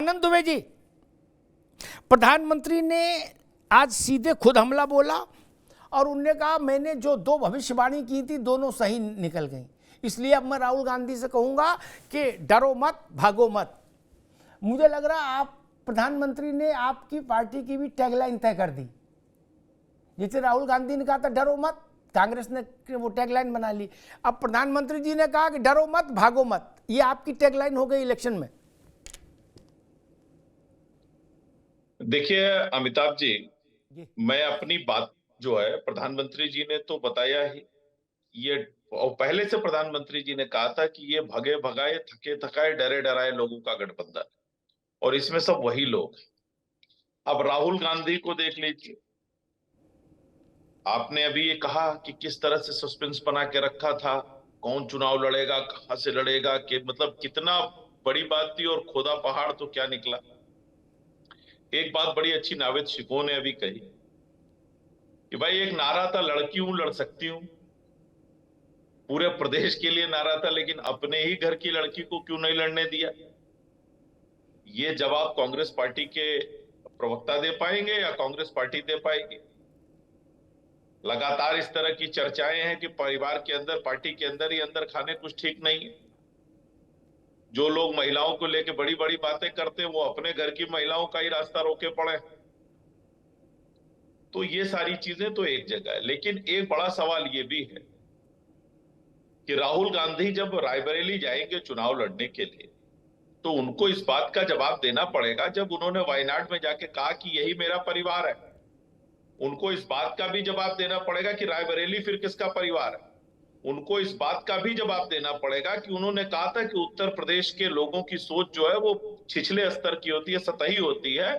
आनंद दुबे जी, प्रधानमंत्री ने आज सीधे खुद हमला बोला और उनने कहा मैंने जो दो भविष्यवाणी की थी दोनों सही निकल गई, इसलिए अब मैं राहुल गांधी से कहूंगा कि डरो मत भागो मत। मुझे लग रहा आप प्रधानमंत्री ने आपकी पार्टी की भी टैगलाइन तय कर दी। जैसे राहुल गांधी ने कहा था डरो मत, कांग्रेस ने वो टैगलाइन बना ली, अब प्रधानमंत्री जी ने कहा कि डरो मत भागो मत, ये आपकी टैगलाइन हो गई इलेक्शन में। देखिए अमिताभ जी, मैं अपनी बात जो है, प्रधानमंत्री जी ने तो बताया ही, ये और पहले से प्रधानमंत्री जी ने कहा था कि ये भगे भगाए थके थकाए डरे डराए लोगों का गठबंधन, और इसमें सब वही लोग। अब राहुल गांधी को देख लीजिए, आपने अभी ये कहा कि किस तरह से सस्पेंस बना के रखा था, कौन चुनाव लड़ेगा, कहां से लड़ेगा, कि मतलब कितना बड़ी बात थी और खोदा पहाड़ तो क्या निकला। एक बात बड़ी अच्छी नावेद शिको ने अभी कही कि भाई एक नारा था लड़की हूं लड़ सकती हूं, पूरे प्रदेश के लिए नारा था, लेकिन अपने ही घर की लड़की को क्यों नहीं लड़ने दिया। ये जवाब कांग्रेस पार्टी के प्रवक्ता दे पाएंगे या कांग्रेस पार्टी दे पाएगी। लगातार इस तरह की चर्चाएं हैं कि परिवार के अंदर, पार्टी के अंदर ही अंदर खाने कुछ ठीक नहीं है। जो लोग महिलाओं को लेकर बड़ी बड़ी बातें करते हैं वो अपने घर की महिलाओं का ही रास्ता रोके पड़े। तो ये सारी चीजें तो एक जगह है, लेकिन एक बड़ा सवाल ये भी है कि राहुल गांधी जब रायबरेली जाएंगे चुनाव लड़ने के लिए, तो उनको इस बात का जवाब देना पड़ेगा, जब उन्होंने वायनाड में जाके कहा कि यही मेरा परिवार है, उनको इस बात का भी जवाब देना पड़ेगा कि रायबरेली फिर किसका परिवार है। उनको इस बात का भी जवाब देना पड़ेगा कि उन्होंने कहा था कि उत्तर प्रदेश के लोगों की सोच जो है वो छिछले स्तर की होती है, सतही होती है,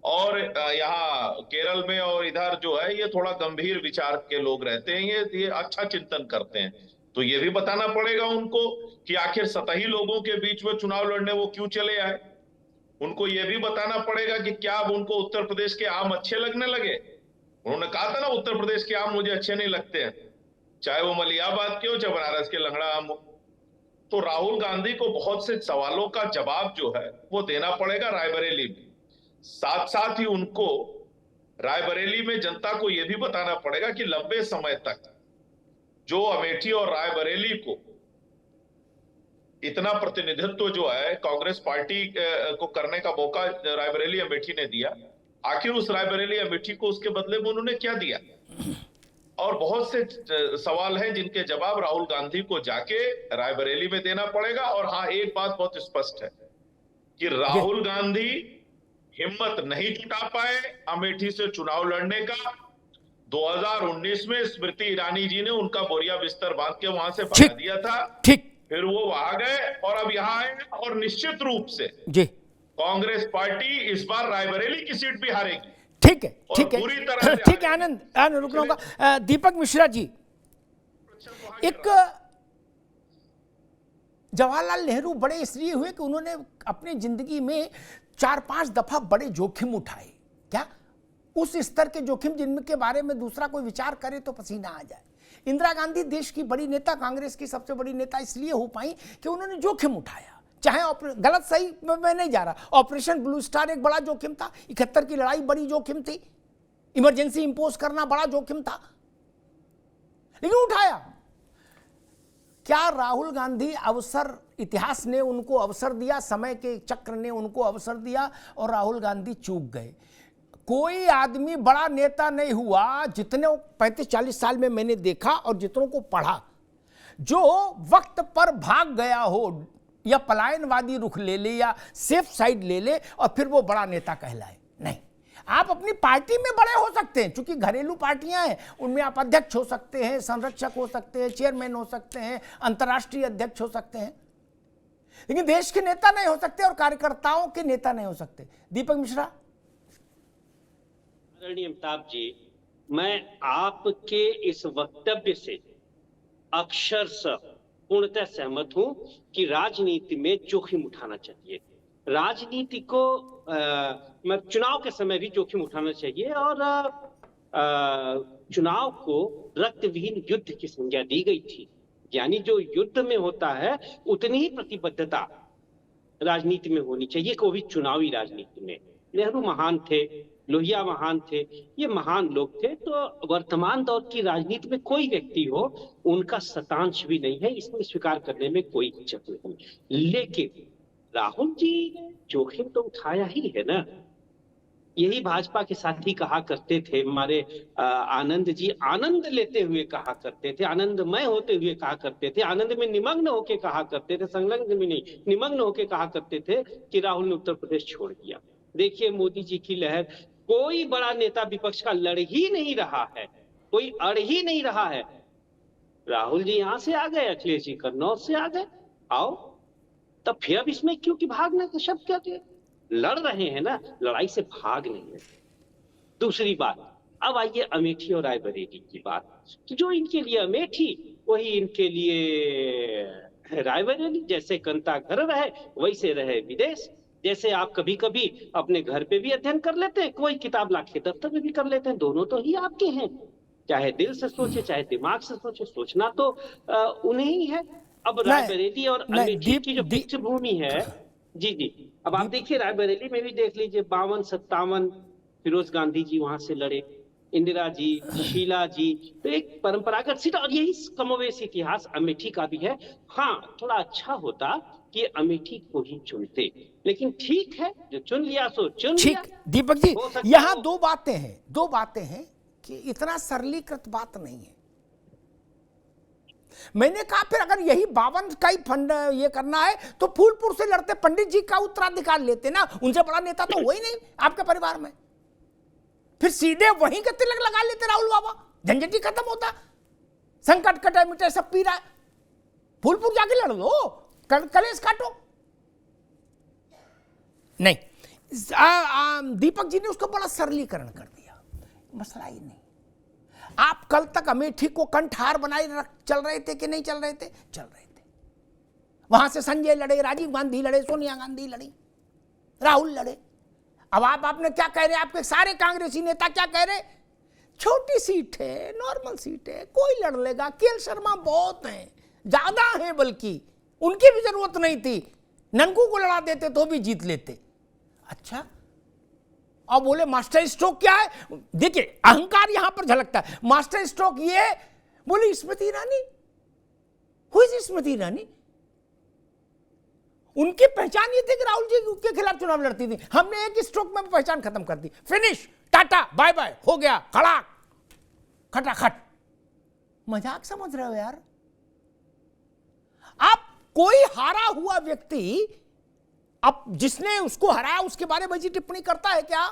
और यहाँ केरल में और इधर जो है ये थोड़ा गंभीर विचार के लोग रहते हैं, ये अच्छा चिंतन करते हैं। तो ये भी बताना पड़ेगा उनको कि आखिर सतही लोगों के बीच में चुनाव लड़ने वो क्यों चले आए। उनको ये भी बताना पड़ेगा कि क्या अब उनको उत्तर प्रदेश के आम अच्छे लगने लगे। उन्होंने कहा था ना उत्तर प्रदेश के आम मुझे अच्छे नहीं लगते हैं, चाहे वो मलियाबाद के हो चाहे बनारस के लंगड़ा आम हो। तो राहुल गांधी को बहुत से सवालों का जवाब जो है वो देना पड़ेगा रायबरेली में। साथ साथ ही उनको रायबरेली में जनता को यह भी बताना पड़ेगा कि लंबे समय तक जो अमेठी और रायबरेली को इतना प्रतिनिधित्व जो है कांग्रेस पार्टी को करने का मौका रायबरेली अमेठी ने दिया, आखिर उस रायबरेली अमेठी को उसके बदले में उन्होंने क्या दिया। और बहुत से सवाल हैं जिनके जवाब राहुल गांधी को जाके रायबरेली में देना पड़ेगा। और हाँ, एक बात बहुत स्पष्ट है कि राहुल गांधी हिम्मत नहीं जुटा पाए अमेठी से चुनाव लड़ने का। 2019 में स्मृति ईरानी जी ने उनका बोरिया बिस्तर बांध के वहां से भगा दिया था, फिर वो वहां गए और अब यहाँ आए, और निश्चित रूप से कांग्रेस पार्टी इस बार रायबरेली की सीट भी हारेगी। ठीक है, ठीक है, पूरी तरह से ठीक है। आनंद रुक लूंगा। दीपक मिश्रा जी, एक जवाहरलाल नेहरू बड़े इसलिए हुए कि उन्होंने अपनी जिंदगी में 4-5 दफा बड़े जोखिम उठाए। क्या उस स्तर के जोखिम जिनके बारे में दूसरा कोई विचार करे तो पसीना आ जाए। इंदिरा गांधी देश की बड़ी नेता, कांग्रेस की सबसे बड़ी नेता इसलिए हो पाई कि उन्होंने जोखिम उठाया। चाहे गलत सही मैं नहीं जा रहा, ऑपरेशन ब्लू स्टार एक बड़ा जोखिम था, 71 की लड़ाई बड़ी जोखिम थी, इमरजेंसी इंपोज करना बड़ा जोखिम था, लेकिन उठाया। क्या राहुल गांधी अवसर, इतिहास ने उनको अवसर दिया, समय के चक्र ने उनको अवसर दिया और राहुल गांधी चूक गए। कोई आदमी बड़ा नेता नहीं हुआ, जितने 35-40 साल में मैंने देखा और जितनों को पढ़ा, जो वक्त पर भाग गया हो या पलायनवादी रुख ले ले या सेफ साइड ले ले और फिर वो बड़ा नेता कहलाए। नहीं, आप अपनी पार्टी में बड़े हो सकते हैं, क्योंकि घरेलू पार्टियां हैं, उनमें आप अध्यक्ष हो सकते हैं, संरक्षक हो सकते हैं, चेयरमैन हो सकते हैं, अंतर्राष्ट्रीय अध्यक्ष हो सकते हैं, लेकिन देश के नेता नहीं हो सकते और कार्यकर्ताओं के नेता नहीं हो सकते। दीपक मिश्रा। आदरणीय अमिताभ जी, मैं आपके इस वक्तव्य से अक्षरशः पूर्णतः सहमत हूं कि राजनीति में जोखिम उठाना चाहिए। राजनीति को चुनाव के समय भी जोखिम उठाना चाहिए, और चुनाव को रक्तविहीन युद्ध की संज्ञा दी गई थी। यानी जो युद्ध में होता है उतनी ही प्रतिबद्धता राजनीति में होनी चाहिए, को भी चुनावी राजनीति में। नेहरू महान थे, लोहिया महान थे, ये महान लोग थे। तो वर्तमान दौर की राजनीति में कोई व्यक्ति हो, उनका शतांश भी नहीं है, इसमें स्वीकार करने में कोई हिचक नहीं। लेकिन राहुल जी ने जोखिम तो उठाया ही है ना। यही भाजपा के साथी कहा करते थे, हमारे आनंद जी आनंद लेते हुए कहा करते थे, आनंदमय होते हुए कहा करते थे, आनंद में निमग्न होके कहा करते थे, संलग्न में नहीं, निमग्न होके कहा करते थे कि राहुल ने उत्तर प्रदेश छोड़ दिया। देखिए मोदी जी की लहर, कोई बड़ा नेता विपक्ष का लड़ ही नहीं रहा है, कोई अड़ ही नहीं रहा है। राहुल जी यहां से आ गए, अखिलेश जी कन्नौज से आ गए, आओ। तब फिर अब इसमें क्यों कि भागने का शब्द क्या थे? लड़ रहे हैं ना, लड़ाई से भाग नहीं है। दूसरी बात, अब आइए अमेठी और रायबरेली की बात। तो जो इनके लिए अमेठी, वही इनके लिए रायबरेली। जैसे कंता घर रहे, वैसे रहे विदेश। जैसे आप कभी कभी अपने घर पे भी अध्ययन कर लेते हैं, कोई किताब लाके दफ्तर में भी कर लेते हैं, दोनों तो ही आपके हैं। चाहे दिल से सोचे, चाहे दिमाग से सोचे, सोचना तो उन्हें ही है। अब रायबरेली और अमेठी की जो पृष्ठभूमि है, जी जी, अब आप देखिए रायबरेली में भी देख लीजिए, 52-57 फिरोज गांधी जी वहां से लड़े, इंदिरा जी, शीला जी, तो एक परंपरागत सीट। और यही कमोवेश इतिहास अमेठी का भी है। हाँ, थोड़ा अच्छा होता कि अमेठी को ही चुनते, लेकिन ठीक है, जो चुन लिया सो चुन लिया। दीपक जी, यहाँ दो बातें हैं कि इतना सरलीकृत बात नहीं है। मैंने कहा फिर अगर यही 52 का ही फंड ये करना है तो फूलपुर से लड़ते, पंडित जी का उत्तराधिकार लेते ना, उनसे बड़ा नेता तो वही नहीं आपके परिवार में। फिर सीधे वहीं का तिलक लगा लेते राहुल बाबा, झंझटी खत्म होता, संकट कटे मिटे सब पी रहा है। फूलपुर जाके लड़ लो, कलेश काटो। नहीं, दीपक जी ने उसको बड़ा सरलीकरण कर दिया। मसला ही नहीं। आप कल तक अमेठी को कंठहार बनाए चल रहे थे कि नहीं चल रहे थे? चल रहे थे। वहां से संजय लड़े, राजीव गांधी लड़े, सोनिया गांधी लड़ी, राहुल लड़े। अब आपने क्या कह रहे? आपके सारे कांग्रेसी नेता क्या कह रहे? छोटी सीट है, नॉर्मल सीट है, कोई लड़ लेगा। केएल शर्मा बहुत हैं, ज्यादा हैं, बल्कि उनकी भी जरूरत नहीं थी, ननकू को लड़ा देते तो भी जीत लेते। अच्छा, अब बोले मास्टर स्ट्रोक क्या है? देखिए अहंकार यहां पर झलकता है। मास्टर स्ट्रोक ये बोले स्मृति ईरानी, हु इज स्मृति ईरानी? उनकी पहचान ये थी कि राहुल जी के खिलाफ चुनाव लड़ती थी। हमने एक स्ट्रोक में पहचान खत्म कर दी, फिनिश, टाटा बाय बाय, हो गया, खड़ा खटाखट। मजाक समझ रहे हो यार आप? कोई हारा हुआ व्यक्ति अब जिसने उसको हराया उसके बारे में जी टिप्पणी करता है क्या?